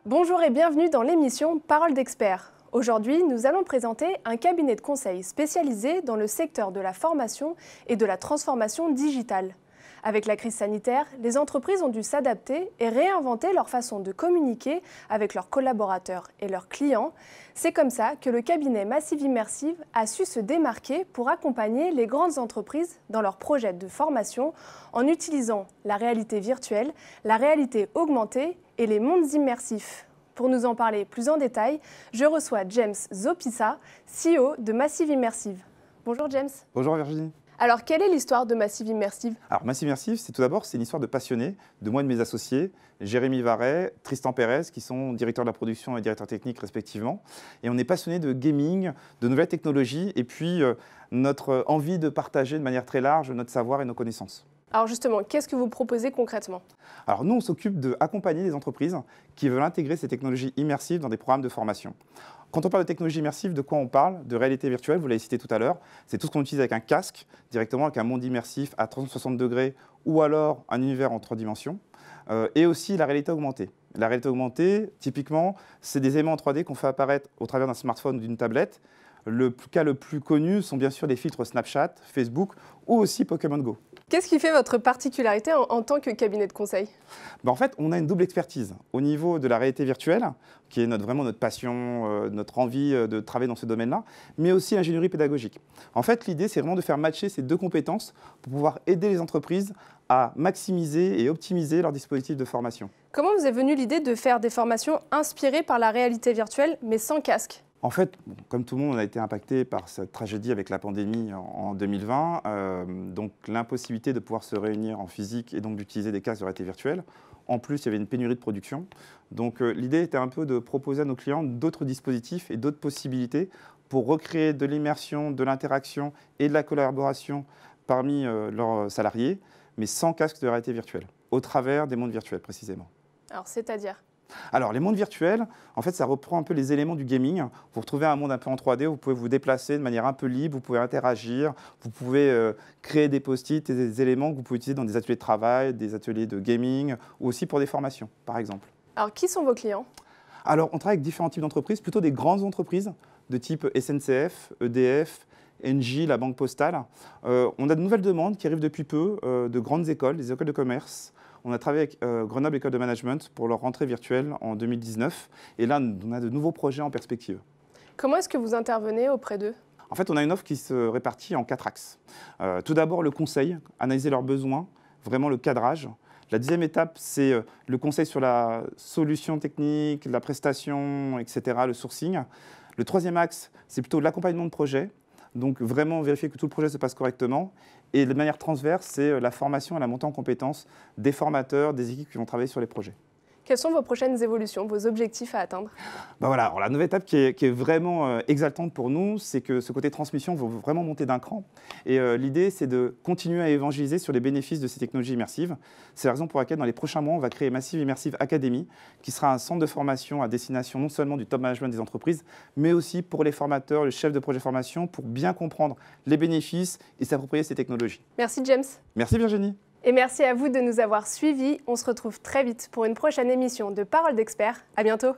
Bonjour et bienvenue dans l'émission Parole d'experts. Aujourd'hui, nous allons présenter un cabinet de conseil spécialisé dans le secteur de la formation et de la transformation digitale. Avec la crise sanitaire, les entreprises ont dû s'adapter et réinventer leur façon de communiquer avec leurs collaborateurs et leurs clients. C'est comme ça que le cabinet Massive Immersive a su se démarquer pour accompagner les grandes entreprises dans leurs projets de formation en utilisant la réalité virtuelle, la réalité augmentée et les mondes immersifs. Pour nous en parler plus en détail, je reçois James Zopissa, CEO de Massive Immersive. Bonjour James. Bonjour Virginie. Alors, quelle est l'histoire de Massive Immersive? Alors, Massive Immersive, c'est tout d'abord une histoire de passionnés, de moi et de mes associés, Jérémy Varret, Tristan Pérez, qui sont directeurs de la production et directeurs techniques respectivement. Et on est passionnés de gaming, de nouvelles technologies, et puis notre envie de partager de manière très large notre savoir et nos connaissances. Alors justement, qu'est-ce que vous proposez concrètement? Alors nous, on s'occupe d'accompagner les entreprises qui veulent intégrer ces technologies immersives dans des programmes de formation. Quand on parle de technologie immersive, de quoi on parle? De réalité virtuelle, vous l'avez cité tout à l'heure. C'est tout ce qu'on utilise avec un casque, directement avec un monde immersif à 360 degrés ou alors un univers en 3 dimensions. Et aussi la réalité augmentée. La réalité augmentée, typiquement, c'est des éléments en 3D qu'on fait apparaître au travers d'un smartphone ou d'une tablette. Le cas le plus connu sont bien sûr les filtres Snapchat, Facebook ou aussi Pokémon Go. Qu'est-ce qui fait votre particularité en tant que cabinet de conseil? En fait, on a une double expertise au niveau de la réalité virtuelle, qui est vraiment notre passion, notre envie de travailler dans ce domaine-là, mais aussi l'ingénierie pédagogique. En fait, l'idée, c'est vraiment de faire matcher ces deux compétences pour pouvoir aider les entreprises à maximiser et optimiser leur dispositif de formation. Comment vous est venue l'idée de faire des formations inspirées par la réalité virtuelle, mais sans casque? En fait, comme tout le monde, on a été impacté par cette tragédie avec la pandémie en 2020, donc l'impossibilité de pouvoir se réunir en physique et donc d'utiliser des casques de réalité virtuelle. En plus, il y avait une pénurie de production. Donc l'idée était un peu de proposer à nos clients d'autres dispositifs et d'autres possibilités pour recréer de l'immersion, de l'interaction et de la collaboration parmi leurs salariés, mais sans casque de réalité virtuelle, au travers des mondes virtuels précisément. Alors, c'est-à-dire? Alors, les mondes virtuels, en fait, ça reprend un peu les éléments du gaming. Vous retrouvez un monde un peu en 3D où vous pouvez vous déplacer de manière un peu libre, vous pouvez interagir, vous pouvez créer des post-it et des éléments que vous pouvez utiliser dans des ateliers de travail, des ateliers de gaming ou aussi pour des formations, par exemple. Alors, qui sont vos clients? Alors, on travaille avec différents types d'entreprises, plutôt des grandes entreprises de type SNCF, EDF, Engie, la Banque Postale. On a de nouvelles demandes qui arrivent depuis peu de grandes écoles, des écoles de commerce. On a travaillé avec Grenoble École de Management pour leur rentrée virtuelle en 2019. Et là, on a de nouveaux projets en perspective. Comment est-ce que vous intervenez auprès d'eux? En fait, on a une offre qui se répartit en 4 axes. Tout d'abord, le conseil, analyser leurs besoins, vraiment le cadrage. La deuxième étape, c'est le conseil sur la solution technique, la prestation, etc., le sourcing. Le troisième axe, c'est plutôt l'accompagnement de projet. Donc vraiment vérifier que tout le projet se passe correctement. Et de manière transverse, c'est la formation et la montée en compétences des formateurs, des équipes qui vont travailler sur les projets. Quelles sont vos prochaines évolutions, vos objectifs à atteindre? Voilà, alors la nouvelle étape qui est vraiment exaltante pour nous, c'est que ce côté transmission va vraiment monter d'un cran. Et l'idée, c'est de continuer à évangéliser sur les bénéfices de ces technologies immersives. C'est la raison pour laquelle, dans les prochains mois, on va créer Massive Immersive Academy, qui sera un centre de formation à destination non seulement du top management des entreprises, mais aussi pour les formateurs, les chefs de projet formation, pour bien comprendre les bénéfices et s'approprier ces technologies. Merci James. Merci Virginie. Et merci à vous de nous avoir suivis. On se retrouve très vite pour une prochaine émission de Parole d'experts. À bientôt.